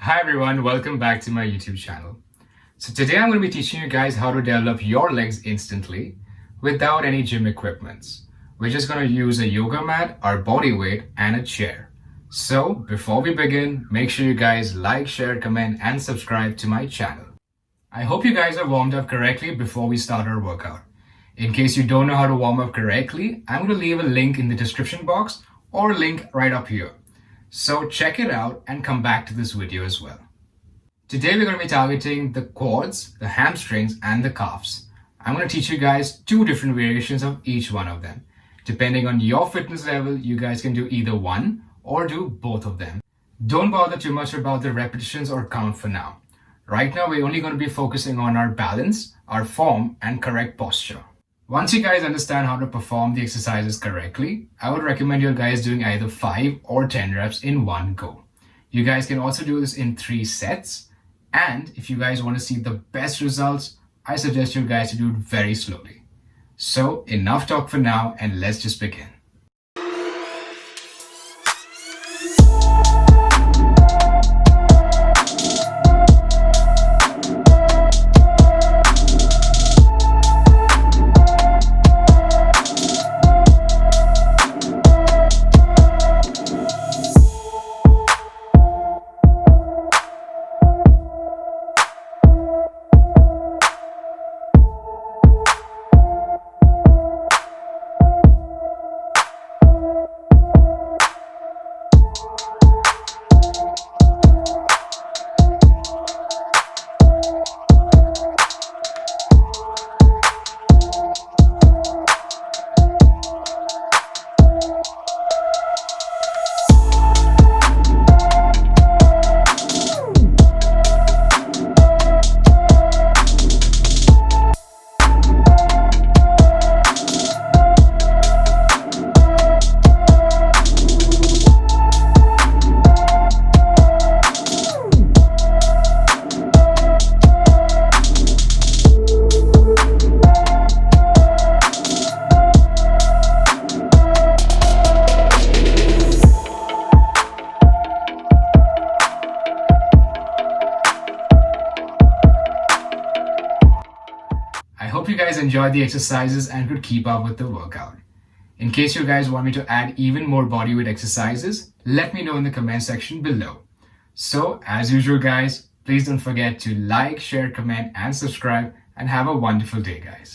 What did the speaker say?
Hi everyone, welcome back to my YouTube channel. So today I'm going to be teaching you guys how to develop your legs instantly without any gym equipments. We're just going to use a yoga mat, our body weight, and a chair. So before we begin, make sure you guys like, share, comment, and subscribe to my channel. I hope you guys are warmed up correctly before we start our workout. In case you don't know how to warm up correctly, I'm going to leave a link in the description box or a link right up here. So check it out and come back to this video as well. Today we're going to be targeting the quads, the hamstrings, and the calves. I'm going to teach you guys two different variations of each one of them. Depending on your fitness level, you guys can do either one or do both of them. Don't bother too much about the repetitions or count for now. Right now we're only going to be focusing on our balance, our form, and correct posture. Once you guys understand how to perform the exercises correctly, I would recommend you guys doing either 5 or 10 reps in one go. You guys can also do this in 3 sets. And if you guys want to see the best results, I suggest you guys to do it very slowly. So enough talk for now and let's just begin. I hope you guys enjoyed the exercises and could keep up with the workout. In case you guys want me to add even more bodyweight exercises, let me know in the comment section below. So as usual guys, please don't forget to like, share, comment, and subscribe, and have a wonderful day guys.